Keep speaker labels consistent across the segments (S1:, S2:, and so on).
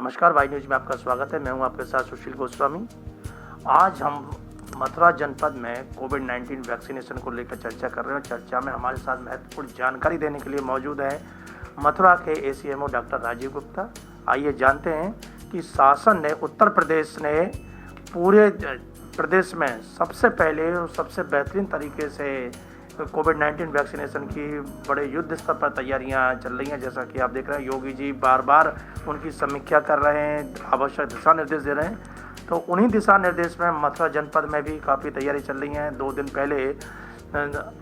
S1: नमस्कार, Y news में आपका स्वागत है। मैं हूं आपके साथ सुशील गोस्वामी। आज हम मथुरा जनपद में कोविड-19 वैक्सीनेशन को लेकर चर्चा कर रहे हैं। चर्चा में हमारे साथ महत्वपूर्ण जानकारी देने के लिए मौजूद है मथुरा के एसीएमओ डॉक्टर राजीव गुप्ता। आइए जानते हैं कि शासन ने, उत्तर प्रदेश ने पूरे प्रदेश में सबसे पहले और सबसे बेहतरीन तरीके से कोविड-19 वैक्सीनेशन की बड़े युद्ध स्तर पर तैयारियां चल रही हैं। जैसा कि आप देख रहे हैं, योगी जी बार बार उनकी समीक्षा कर रहे हैं, आवश्यक दिशा निर्देश दे रहे हैं। तो उन्हीं दिशा निर्देश में मथुरा जनपद में भी काफ़ी तैयारी चल रही है। 2 दिन पहले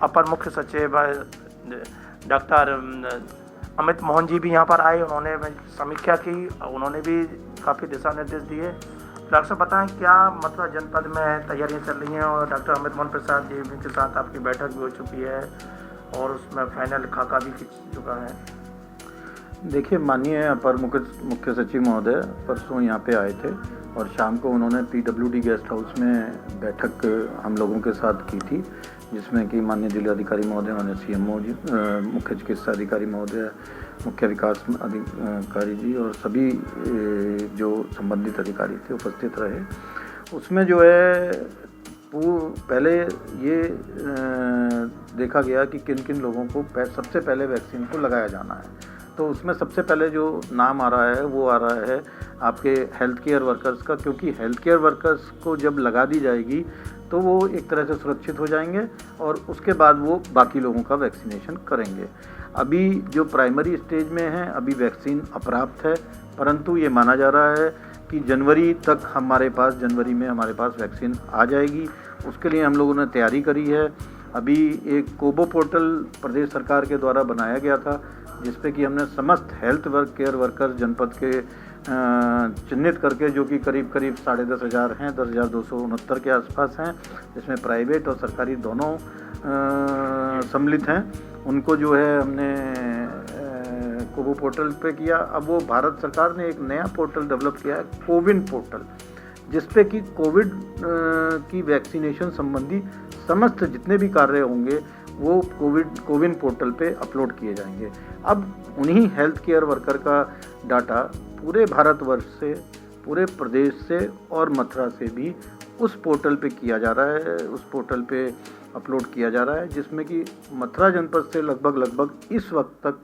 S1: अपर मुख्य सचिव डॉक्टर अमित मोहन जी भी यहाँ पर आए, उन्होंने समीक्षा की, उन्होंने भी काफ़ी दिशा निर्देश दिए। डॉक्टर साहब बताएं, क्या मथुरा जनपद में तैयारियां चल रही हैं और डॉक्टर अमित मोहन प्रसाद जी के साथ आपकी बैठक भी हो चुकी है और उसमें फाइनल खाका भी खिंच चुका है?
S2: देखिए, माननीय अपर मुख्य सचिव महोदय परसों यहाँ पे आए थे और शाम को उन्होंने PWD गेस्ट हाउस में बैठक हम लोगों के साथ की थी, जिसमें कि माननीय जिलाधिकारी महोदय, माननीय CMO जी, मुख्य चिकित्सा अधिकारी महोदय, मुख्य विकास अधिकारी जी और सभी जो संबंधित अधिकारी थे उपस्थित रहे। उसमें जो है पहले ये देखा गया कि किन किन लोगों को सबसे पहले वैक्सीन को लगाया जाना है। तो उसमें सबसे पहले जो नाम आ रहा है वो आ रहा है आपके हेल्थ केयर वर्कर्स का, क्योंकि हेल्थ केयर वर्कर्स को जब लगा दी जाएगी तो वो एक तरह से सुरक्षित हो जाएंगे और उसके बाद वो बाकी लोगों का वैक्सीनेशन करेंगे। अभी जो प्राइमरी स्टेज में है, अभी वैक्सीन अपर्याप्त है, परंतु ये माना जा रहा है कि जनवरी में हमारे पास वैक्सीन आ जाएगी। उसके लिए हम लोगों ने तैयारी करी है। अभी एक कोबो पोर्टल प्रदेश सरकार के द्वारा बनाया गया था, जिस पे कि हमने समस्त हेल्थ केयर वर्कर्स जनपद के चिन्हित करके, जो कि करीब 10,500 हैं, 10,269 के आसपास हैं, जिसमें प्राइवेट और सरकारी दोनों सम्मिलित हैं, उनको जो है हमने कोबो पोर्टल पे किया। अब वो भारत सरकार ने एक नया पोर्टल डेवलप किया है, कोविन पोर्टल, जिस पे कि कोविड की वैक्सीनेशन संबंधी समस्त जितने भी कार्य होंगे वो कोविन पोर्टल पे अपलोड किए जाएंगे। अब उन्हीं हेल्थ केयर वर्कर का डाटा पूरे भारतवर्ष से, पूरे प्रदेश से और मथुरा से भी उस पोर्टल पे किया जा रहा है, उस पोर्टल पे अपलोड किया जा रहा है, जिसमें कि मथुरा जनपद से लगभग इस वक्त तक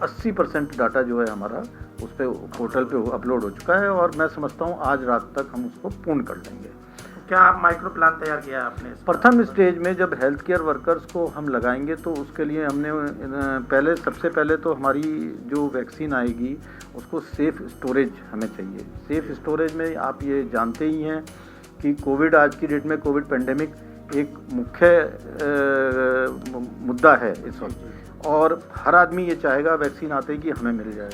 S2: 80% डाटा जो है हमारा उस पे पोर्टल पे अपलोड हो चुका है और मैं समझता हूँ आज रात तक हम उसको पूर्ण कर लेंगे।
S1: क्या माइक्रो प्लान तैयार किया है आपने?
S2: प्रथम स्टेज में जब हेल्थ केयर वर्कर्स को हम लगाएंगे तो उसके लिए हमने सबसे पहले तो हमारी जो वैक्सीन आएगी उसको सेफ़ स्टोरेज हमें चाहिए। सेफ़ स्टोरेज में आप ये जानते ही हैं कि कोविड, आज की डेट में कोविड पेंडेमिक एक मुख्य मुद्दा है इस वक्त, और हर आदमी ये चाहेगा वैक्सीन आते ही कि हमें मिल जाए,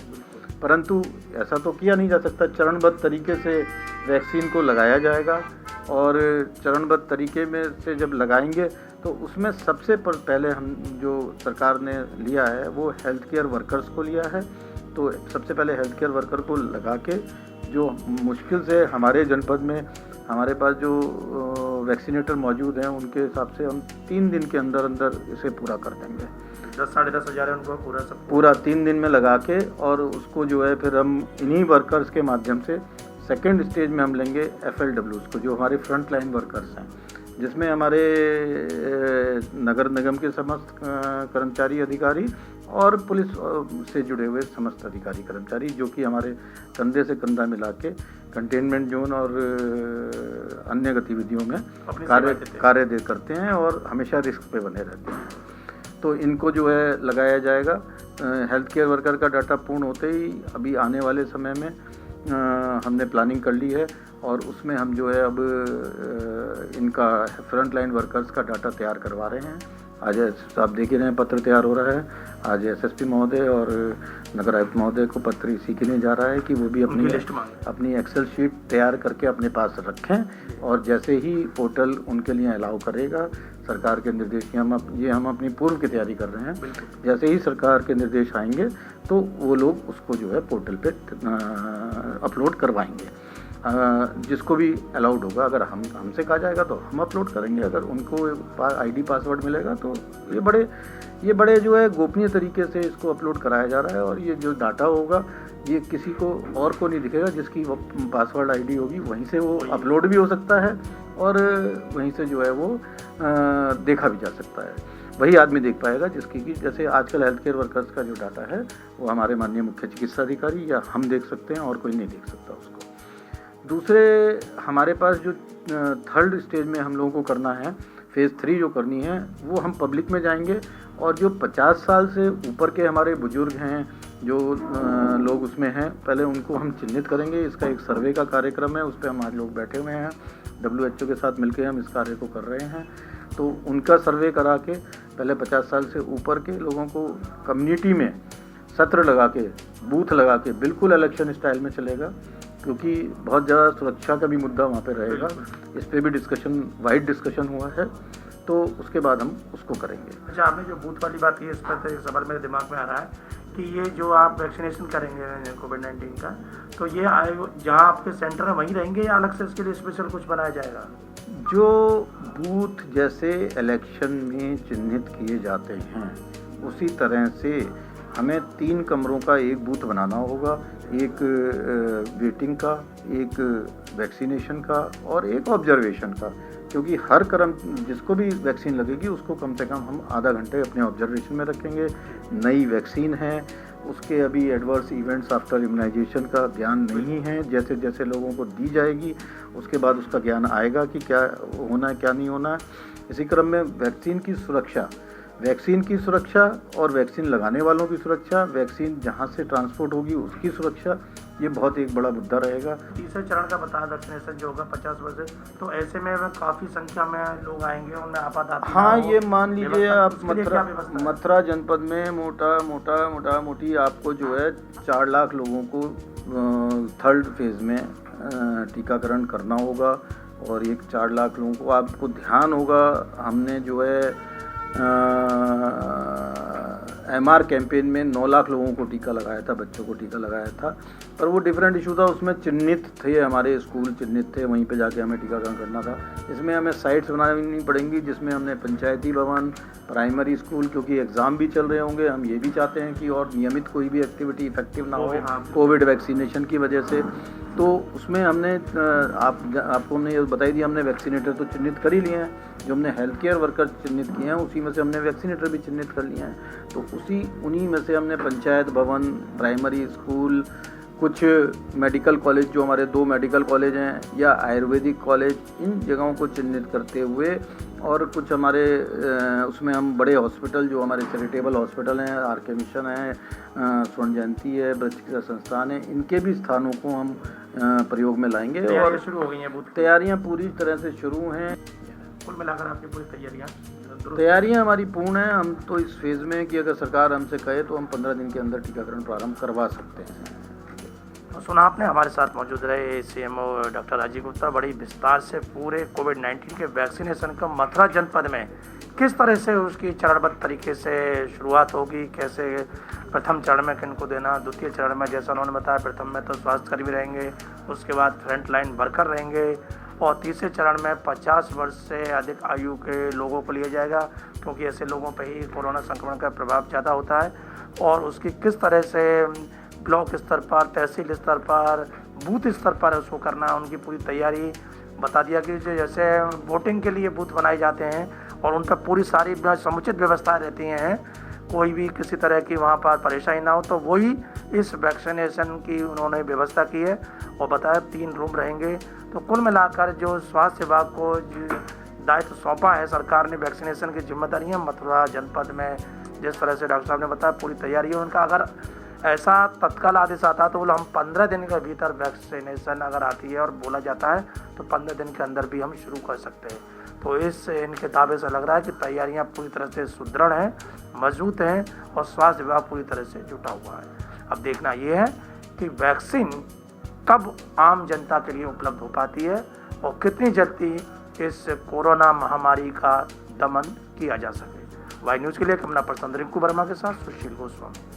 S2: परंतु ऐसा तो किया नहीं जा सकता। चरणबद्ध तरीके से वैक्सीन को लगाया जाएगा और चरणबद्ध तरीके में से जब लगाएंगे तो उसमें सबसे पहले हम जो सरकार ने लिया है वो हेल्थ केयर वर्कर्स को लिया है। तो सबसे पहले हेल्थ केयर वर्कर को लगा के, जो मुश्किल से हमारे जनपद में हमारे पास जो वैक्सीनेटर मौजूद हैं उनके हिसाब से हम 3 दिन के अंदर इसे पूरा कर देंगे।
S1: 10-10,500 हज़ार है उनको
S2: पूरा 3 दिन में लगा के, और उसको जो है फिर हम इन्हीं वर्कर्स के माध्यम से सेकेंड स्टेज में हम लेंगे FLWs को, जो हमारे फ्रंट लाइन वर्कर्स हैं, जिसमें हमारे नगर निगम के समस्त कर्मचारी अधिकारी और पुलिस से जुड़े हुए समस्त अधिकारी कर्मचारी, जो कि हमारे कंधे से कंधा मिला के कंटेनमेंट जोन और अन्य गतिविधियों में कार्य करते हैं और हमेशा रिस्क पे बने रहते हैं। तो इनको जो है लगाया जाएगा। हेल्थ केयर वर्कर का डाटा पूर्ण होते ही अभी आने वाले समय में हमने प्लानिंग कर ली है और उसमें हम जो है अब इनका फ्रंट लाइन वर्कर्स का डाटा तैयार करवा रहे हैं। आज आप देख ही रहे हैं, पत्र तैयार हो रहा है। आज SSP महोदय और नगर आयुक्त महोदय को पत्र इसी के लिए जा रहा है कि वो भी अपनी एक्सेल शीट तैयार करके अपने पास रखें, और जैसे ही पोर्टल उनके लिए अलाउ करेगा, सरकार के निर्देश की हम अपनी पूर्व की तैयारी कर रहे हैं, जैसे ही सरकार के निर्देश आएंगे तो वो लोग उसको जो है पोर्टल पे अपलोड करवाएंगे। जिसको भी अलाउड होगा। अगर हमसे कहा जाएगा तो हम अपलोड करेंगे, अगर उनको आईडी पासवर्ड मिलेगा तो ये बड़े जो है गोपनीय तरीके से इसको अपलोड कराया जा रहा है। और ये जो डाटा होगा ये किसी को और को नहीं दिखेगा, जिसकी वो पासवर्ड आईडी होगी वहीं से वो अपलोड भी हो सकता है और वहीं से जो है वो देखा भी जा सकता है। वही आदमी देख पाएगा जिसकी कि जैसे आजकल हेल्थ केयर वर्कर्स का जो डाटा है वो हमारे माननीय मुख्य चिकित्सा अधिकारी या हम देख सकते हैं और कोई नहीं देख सकता उसको। दूसरे हमारे पास जो थर्ड स्टेज में हम लोगों को करना है, फेज़ 3 जो करनी है, वो हम पब्लिक में जाएंगे और जो 50 साल से ऊपर के हमारे बुजुर्ग हैं, जो लोग उसमें हैं, पहले उनको हम चिन्हित करेंगे। इसका एक सर्वे का कार्यक्रम है, उस पर हम आज लोग बैठे हुए हैं, WHO के साथ मिलकर हम इस कार्य को कर रहे हैं। तो उनका सर्वे करा के पहले 50 साल से ऊपर के लोगों को कम्युनिटी में सत्र लगा के, बूथ लगा के, बिल्कुल इलेक्शन स्टाइल में चलेगा, क्योंकि बहुत ज़्यादा सुरक्षा का भी मुद्दा वहाँ पे रहेगा। इस पर भी डिस्कशन, वाइड डिस्कशन हुआ है, तो उसके बाद हम उसको करेंगे।
S1: अच्छा, आपने जो बूथ वाली बात की, इस पर तो एक सवाल मेरे दिमाग में आ रहा है कि ये जो आप वैक्सीनेशन करेंगे कोविड-19 का, तो ये जहाँ आपके सेंटर है वहीं रहेंगे या अलग से इसके लिए स्पेशल कुछ बनाया जाएगा?
S2: जो बूथ जैसे इलेक्शन में चिन्हित किए जाते हैं उसी तरह से हमें 3 कमरों का एक बूथ बनाना होगा, एक वेटिंग का, एक वैक्सीनेशन का और एक ऑब्जर्वेशन का। क्योंकि हर जिसको भी वैक्सीन लगेगी उसको कम से कम हम आधा घंटे अपने ऑब्जर्वेशन में रखेंगे। नई वैक्सीन है, उसके अभी एडवर्स इवेंट्स आफ्टर इम्यूनाइजेशन का ज्ञान नहीं है। जैसे जैसे लोगों को दी जाएगी उसके बाद उसका ज्ञान आएगा कि क्या होना है क्या नहीं होना है। इसी क्रम में वैक्सीन की सुरक्षा और वैक्सीन लगाने वालों की सुरक्षा, वैक्सीन जहां से ट्रांसपोर्ट होगी उसकी सुरक्षा, ये बहुत एक बड़ा मुद्दा रहेगा।
S1: तीसरे चरण का बता वैक्सीनेशन जो होगा 50 वर्ष, तो ऐसे में काफ़ी संख्या में लोग आएंगे, उनमें आपातकाल।
S2: हाँ, ये मान लीजिए आप मथुरा जनपद में मोटी आपको जो है 4 लाख लोगों को थर्ड फेज में टीकाकरण करना होगा और एक 4 लाख लोगों को आपको ध्यान होगा, हमने जो है MR कैंपेन में 9 लाख लोगों को टीका लगाया था, बच्चों को टीका लगाया था। पर वो डिफरेंट इशू था, उसमें चिन्हित थे, हमारे स्कूल चिन्हित थे, वहीं पे जाके हमें टीकाकरण करना था। इसमें हमें साइट्स बनानी पड़ेंगी जिसमें हमने पंचायती भवन, प्राइमरी स्कूल, क्योंकि एग्ज़ाम भी चल रहे होंगे, हम ये भी चाहते हैं कि और नियमित कोई भी एक्टिविटी इफेक्टिव ना हो कोविड वैक्सीनेशन की वजह से। तो उसमें हमने आपको हमने ये बताई दी, हमने वैक्सीनेटर तो चिन्हित कर ही लिए हैं, जो हमने हेल्थ केयर वर्कर चिन्हित किए हैं उसी में से हमने वैक्सीनेटर भी चिन्हित कर लिए हैं। तो उन्हीं में से हमने पंचायत भवन, प्राइमरी स्कूल, कुछ मेडिकल कॉलेज, जो हमारे 2 मेडिकल कॉलेज हैं, या आयुर्वेदिक कॉलेज, इन जगहों को चिन्हित करते हुए, और कुछ हमारे उसमें हम बड़े हॉस्पिटल जो हमारे चैरिटेबल हॉस्पिटल हैं, RK मिशन है, स्वर्ण जयंती है, ब्रज चिकित्सा संस्थान है, इनके भी स्थानों को हम प्रयोग में लाएंगे। और
S1: शुरू हो गई हैं,
S2: तैयारियाँ पूरी तरह से शुरू हैं।
S1: कुल मिलाकर आपकी पूरी
S2: तैयारियां हमारी पूर्ण हैं। हम तो इस फेज़ में हैं कि अगर सरकार हमसे कहे तो हम 15 दिन के अंदर टीकाकरण प्रारंभ करवा सकते हैं।
S1: सुना आपने, हमारे साथ मौजूद रहे CMO डॉक्टर राजीव गुप्ता, बड़ी विस्तार से पूरे कोविड-19 के वैक्सीनेशन का मथुरा जनपद में किस तरह से उसकी चरणबद्ध तरीके से शुरुआत होगी, कैसे प्रथम चरण में किनको देना, द्वितीय चरण में जैसा उन्होंने बताया प्रथम में तो स्वास्थ्यकर्मी रहेंगे, उसके बाद फ्रंट लाइन वर्कर रहेंगे, और तीसरे चरण में 50 वर्ष से अधिक आयु के लोगों को लिया जाएगा, क्योंकि ऐसे लोगों पर ही कोरोना संक्रमण का प्रभाव ज़्यादा होता है। और उसकी किस तरह से ब्लॉक स्तर पर, तहसील स्तर पर, बूथ स्तर पर उसको करना, उनकी पूरी तैयारी बता दिया कि जैसे वोटिंग के लिए बूथ बनाए जाते हैं और उन पर पूरी सारी समुचित व्यवस्थाएं रहती हैं, कोई भी किसी तरह की वहाँ पर परेशानी ना हो, तो वही इस वैक्सीनेशन की उन्होंने व्यवस्था की है। और बताया 3 रूम रहेंगे। तो कुल मिलाकर जो स्वास्थ्य विभाग को दायित्व सौंपा है सरकार ने वैक्सीनेशन की जिम्मेदारियाँ मथुरा जनपद में, जिस तरह से डॉक्टर साहब ने बताया पूरी तैयारी है उनका। अगर ऐसा तत्काल आदेश आता तो हम 15 दिन के भीतर वैक्सीनेशन अगर आती है और बोला जाता है तो 15 दिन के अंदर भी हम शुरू कर सकते हैं। तो इस इनके दावे से लग रहा है कि तैयारियां पूरी तरह से सुदृढ़ हैं, मजबूत हैं और स्वास्थ्य विभाग पूरी तरह से जुटा हुआ है। अब देखना ये है कि वैक्सीन कब आम जनता के लिए उपलब्ध हो पाती है और कितनी जल्दी इस कोरोना महामारी का दमन किया जा सके। वाई न्यूज़ के लिए कैमरा पर्सन रिंकू वर्मा के साथ सुशील गोस्वामी।